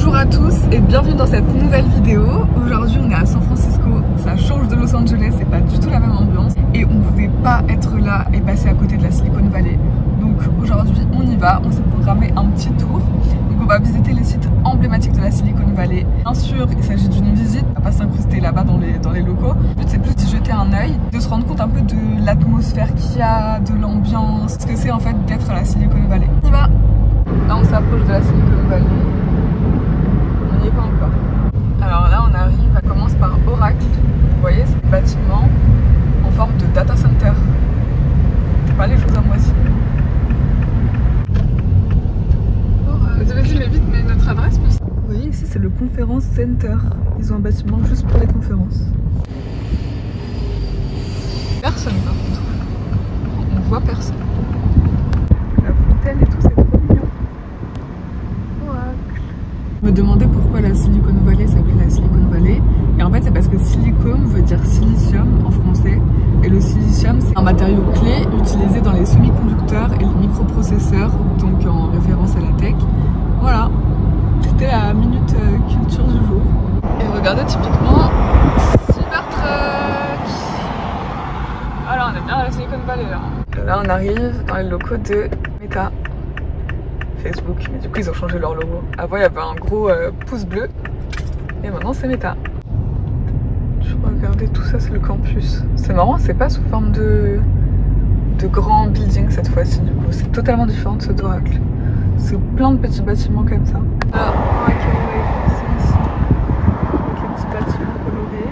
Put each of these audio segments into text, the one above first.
Bonjour à tous et bienvenue dans cette nouvelle vidéo. Aujourd'hui on est à San Francisco, ça change de Los Angeles, c'est pas du tout la même ambiance et on pouvait pas être là et passer à côté de la Silicon Valley. Donc aujourd'hui on y va, on s'est programmé un petit tour. Donc on va visiter les sites emblématiques de la Silicon Valley. Bien sûr il s'agit d'une visite, on va pas s'incruster là-bas dans les locaux. Le but c'est plus d'y jeter un œil, de se rendre compte un peu de l'atmosphère qu'il y a, de l'ambiance, ce que c'est en fait d'être à la Silicon Valley. On y va. Là on s'approche de la Silicon Valley. On n'y est pas encore. Alors là on arrive, ça commence par Oracle. Vous voyez c'est le bâtiment en forme de data center. C'est pas les choses à moitié. Vas-y mais vite, mais notre adresse plus. Vous voyez ici c'est le Conference Center. Ils ont un bâtiment juste pour les conférences. Personne par contre. On voit personne. La fontaine et tout c'est trop mignon. Oracle. Je me demandais pourquoi la Silicon Valley s'appelait la Silicon Valley. Et en fait c'est parce que silicon veut dire silicium en français. Et le silicium c'est un matériau clé utilisé dans les semi-conducteurs et les microprocesseurs, donc en référence à la tech. Voilà, c'était la minute culture du jour. Et regardez typiquement Cybertruck. Voilà, on est bien à la Silicon Valley là. Là on arrive dans les locaux de Meta, Facebook, mais du coup ils ont changé leur logo. Avant il y avait un gros pouce bleu et maintenant c'est Meta. Je regardais tout ça, c'est le campus. C'est marrant, c'est pas sous forme de grands buildings cette fois-ci du coup. C'est totalement différent de ceux d'Oracle. C'est plein de petits bâtiments comme ça. Alors, c'est ici, avec les petits bâtiments colorés.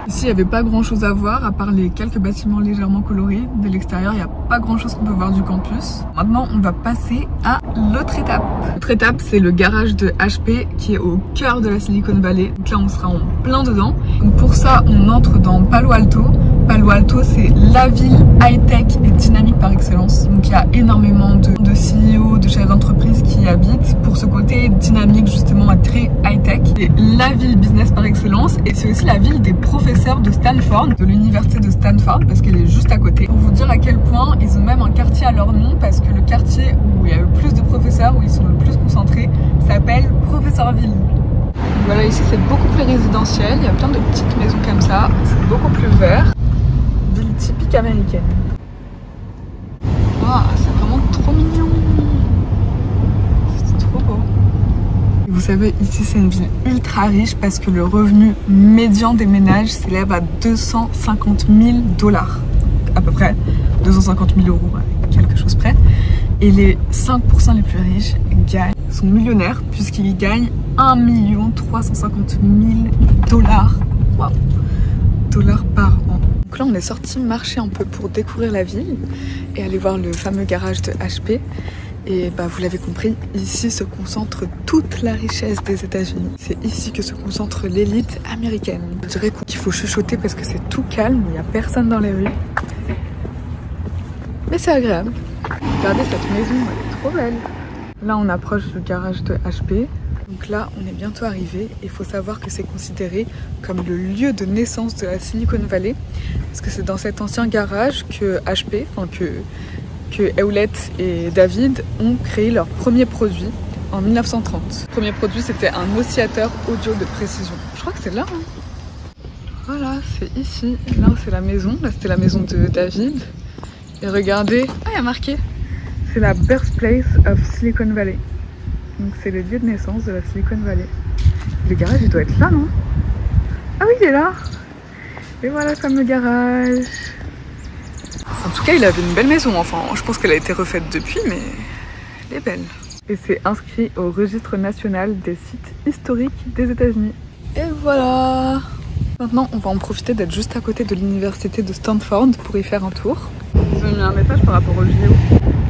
Ici, il n'y avait pas grand chose à voir, à part les quelques bâtiments légèrement colorés. De l'extérieur, il n'y a pas grand chose qu'on peut voir du campus. Maintenant, on va passer à l'autre étape. L'autre étape, c'est le garage de HP qui est au cœur de la Silicon Valley. Donc là, on sera en plein dedans. Donc pour ça, on entre dans Palo Alto. Palo Alto, c'est la ville high-tech et dynamique par excellence. Donc il y a énormément de CEO, de chefs d'entreprise qui y habitent pour ce côté dynamique justement très high-tech. C'est la ville business par excellence et c'est aussi la ville des professeurs de Stanford, de l'université de Stanford parce qu'elle est juste à côté. Pour vous dire à quel point ils ont même un quartier à leur nom parce que le quartier où il y a le plus de professeurs, où ils sont le plus concentrés, s'appelle Professorville. Voilà, ici c'est beaucoup plus résidentiel, il y a plein de petites maisons comme ça, c'est beaucoup plus vert. Ville typique américaine. Oh, c'est vraiment trop mignon. C'est trop beau. Vous savez, ici c'est une ville ultra riche parce que le revenu médian des ménages s'élève à 250 000 $. À peu près 250 000 €, quelque chose près. Et les 5% les plus riches sont millionnaires puisqu'ils gagnent 1 350 000 $. Waouh, dollars par an. Donc là on est sorti marcher un peu pour découvrir la ville et aller voir le fameux garage de HP. Et bah vous l'avez compris, ici se concentre toute la richesse des États-Unis. C'est ici que se concentre l'élite américaine. Je dirais qu'il faut chuchoter parce que c'est tout calme, il n'y a personne dans les rues. Mais c'est agréable. Regardez cette maison, elle est trop belle. Là on approche du garage de HP. Donc là on est bientôt arrivé et il faut savoir que c'est considéré comme le lieu de naissance de la Silicon Valley. Parce que c'est dans cet ancien garage que HP, enfin que Hewlett et David ont créé leur premier produit en 1930. Le premier produit c'était un oscillateur audio de précision. Je crois que c'est là. Hein. Voilà, c'est ici. Là c'est la maison. Là c'était la maison de David. Et regardez, ah il y a marqué. C'est la birthplace of Silicon Valley. Donc c'est le lieu de naissance de la Silicon Valley. Le garage il doit être là, non? Ah oui il est là. Et voilà comme le garage. En tout cas il avait une belle maison, enfin je pense qu'elle a été refaite depuis mais elle est belle. Et c'est inscrit au registre national des sites historiques des États-Unis. Et voilà. Maintenant on va en profiter d'être juste à côté de l'université de Stanford pour y faire un tour. Ils ont mis un message par rapport au JO.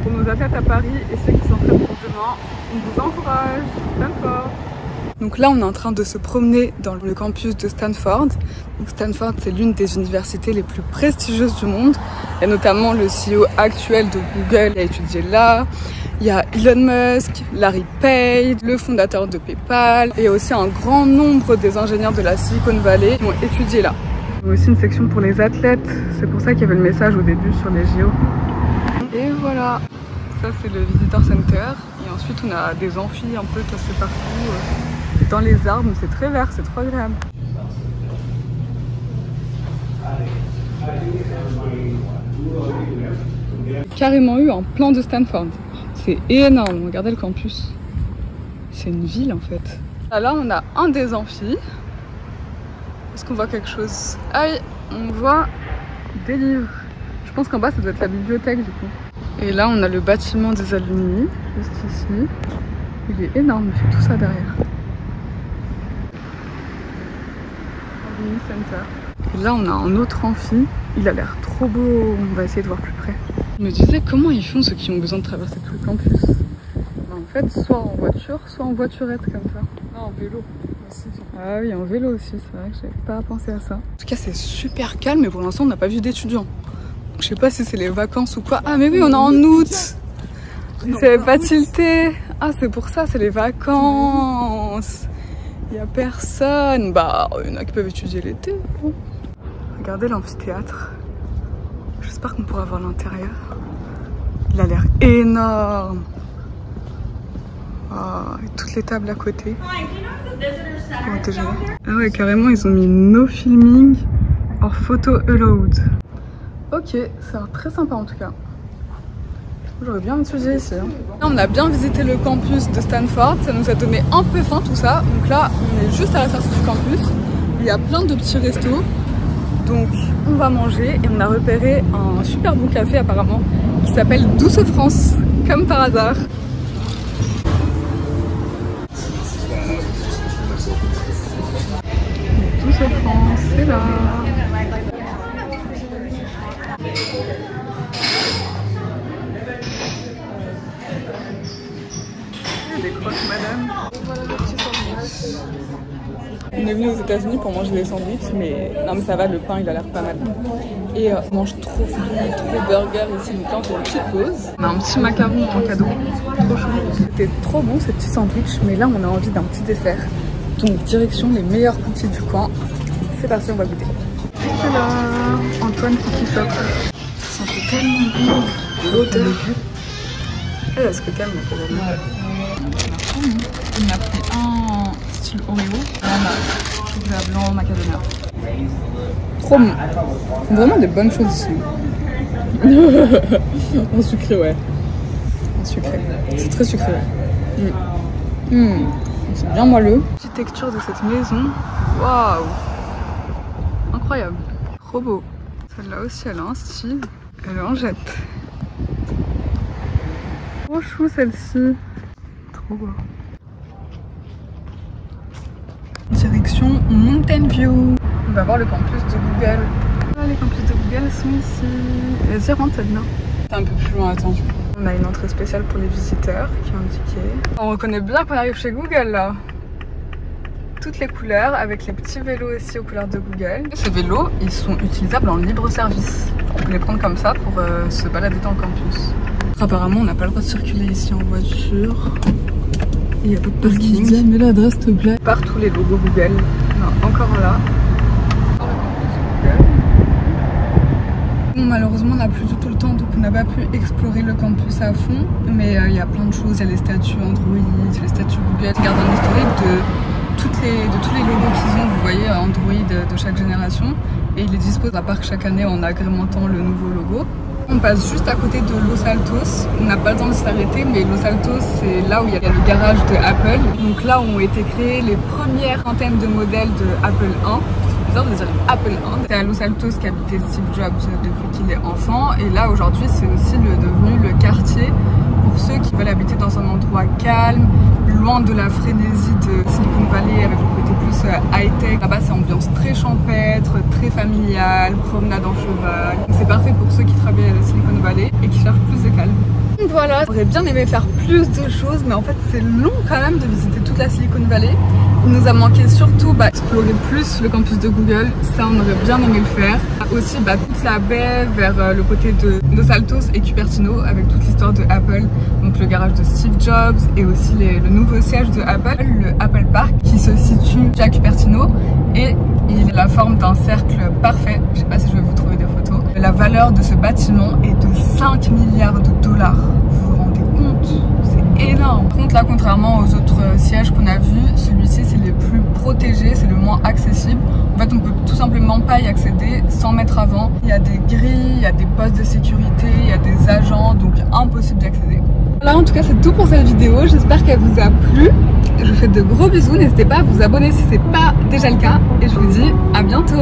Pour nos athlètes à Paris et ceux qui s'entraînent pour demain, on vous encourage, Stanford. Donc là on est en train de se promener dans le campus de Stanford. Donc Stanford c'est l'une des universités les plus prestigieuses du monde. Il y a notamment le CEO actuel de Google qui a étudié là. Il y a Elon Musk, Larry Page, le fondateur de PayPal. Et il y a aussi un grand nombre des ingénieurs de la Silicon Valley qui ont étudié là. Il y a aussi une section pour les athlètes. C'est pour ça qu'il y avait le message au début sur les JO. Et voilà. Ça c'est le Visitor Center et ensuite on a des amphis un peu cassés partout. dans les arbres, c'est très vert, c'est trop agréable. Carrément eu un plan de Stanford. C'est énorme, regardez le campus. C'est une ville en fait. Là on a un des amphis. Est-ce qu'on voit quelque chose? Ah oui, on voit des livres. Je pense qu'en bas ça doit être la bibliothèque du coup. Et là on a le bâtiment des alumni, juste ici. Il est énorme, il fait tout ça derrière. Alumni Center. Et là on a un autre amphi. Il a l'air trop beau, on va essayer de voir plus près. Je me disais comment ils font ceux qui ont besoin de traverser tout le campus. En fait, soit en voiture, soit en voiturette comme ça. Non, en vélo aussi. Ah oui, en vélo aussi, c'est vrai que j'avais pas pensé à ça. En tout cas, c'est super calme, mais pour l'instant, on n'a pas vu d'étudiants. Je sais pas si c'est les vacances ou quoi. Ah mais oui, on est en août. C'est pas tilté. Ah, c'est pour ça, c'est les vacances. Il y a personne. Bah, il y en a qui peuvent étudier l'été. Regardez l'amphithéâtre. J'espère qu'on pourra voir l'intérieur. Il a l'air énorme. Oh, et toutes les tables à côté. Ah ouais, carrément, ils ont mis no filming or photo allowed. Ok, ça a l'air très sympa en tout cas. J'aurais bien étudié ici. Hein. Là, on a bien visité le campus de Stanford. Ça nous a donné un peu faim tout ça. Donc là, on est juste à la sortie du campus. Il y a plein de petits restos. Donc on va manger et on a repéré un super bon café apparemment qui s'appelle Douce France, comme par hasard. Douce France, c'est là. Il y a des croques madame. Voilà le petit sandwich. On est venu aux États-Unis pour manger des sandwichs, mais non mais ça va, le pain il a l'air pas mal. Et on mange trop fruits, trop burger ici, donc là on fait une petite pause. On a un petit macaron en cadeau, trop chaud. C'était trop bon ces petits sandwichs, mais là on a envie d'un petit dessert. Donc direction les meilleurs cookies du coin. C'est parti, on va goûter. C'est là, Antoine Cookie Shop. Ça sent tellement bon, l'odeur. Est-ce que t'aimes le problème? Ouais. Il m'a pris un style Oreo, chocolat blanc, macadamia. Trop bon. Vraiment des bonnes choses ici. En sucré, ouais. En sucré. C'est très sucré. C'est bien moelleux. Petite texture de cette maison. Waouh. Incroyable. Trop beau. Celle-là aussi, elle a un style. Elle en jette. Trop chou celle-ci. Trop beau. Direction Mountain View. On va voir le campus de Google. Ah, les campus de Google sont ici. Vas-y, rentre celle-là. C'est un peu plus loin, attends. On a une entrée spéciale pour les visiteurs qui est indiquée. On reconnaît bien qu'on arrive chez Google là. Toutes les couleurs avec les petits vélos aussi aux couleurs de Google. Ces vélos, ils sont utilisables en libre service. On peut les prendre comme ça pour se balader dans le campus. Apparemment, on n'a pas le droit de circuler ici en voiture. Il y a pas de parking. Mets l'adresse s'il te plaît. Partout les logos Google. Non, encore là. Bon, malheureusement, on n'a plus du tout le temps, donc on n'a pas pu explorer le campus à fond. Mais il y a plein de choses. Il y a les statues Android, les statues Google. Je regarde un historique de tous les logos qu'ils ont. Vous voyez, Android de chaque génération. Et ils les disposent à part chaque année en agrémentant le nouveau logo. On passe juste à côté de Los Altos. On n'a pas le temps de s'arrêter, mais Los Altos, c'est là où il y a le garage de Apple. Donc là où ont été créées les premières centaines de modèles de Apple 1. C'est bizarre de dire Apple 1. C'est à Los Altos qu'habitait Steve Jobs depuis qu'il est enfant. Et là aujourd'hui, c'est aussi devenu le quartier pour ceux qui veulent habiter dans un endroit calme, loin de la frénésie de Silicon Valley avec le côté plus high-tech. Là-bas, c'est ambiance très champêtre, très familiale, promenade en cheval. C'est parfait pour ceux qui travaillent à la Silicon Valley et qui cherchent plus de calme. Donc voilà, j'aurais bien aimé faire plus de choses, mais en fait c'est long quand même de visiter toute la Silicon Valley. Il nous a manqué surtout explorer plus le campus de Google, ça on aurait bien aimé le faire. Aussi toute la baie vers le côté de Los Altos et Cupertino avec toute l'histoire de Apple, donc le garage de Steve Jobs et aussi le nouveau siège de Apple, le Apple Park qui se situe à Cupertino et il a la forme d'un cercle parfait. Je sais pas si je vais vous trouver des photos. La valeur de ce bâtiment est de 5 milliards de dollars. Vous vous rendez compte? C'est énorme. Par contre là, contrairement aux autres sièges qu'on a vus, celui-ci vraiment accessible. En fait, on peut tout simplement pas y accéder sans mettre avant. Il y a des grilles, il y a des postes de sécurité, il y a des agents, donc impossible d'y accéder. Là, en tout cas, c'est tout pour cette vidéo. J'espère qu'elle vous a plu. Je vous fais de gros bisous. N'hésitez pas à vous abonner si c'est pas déjà le cas. Et je vous dis à bientôt.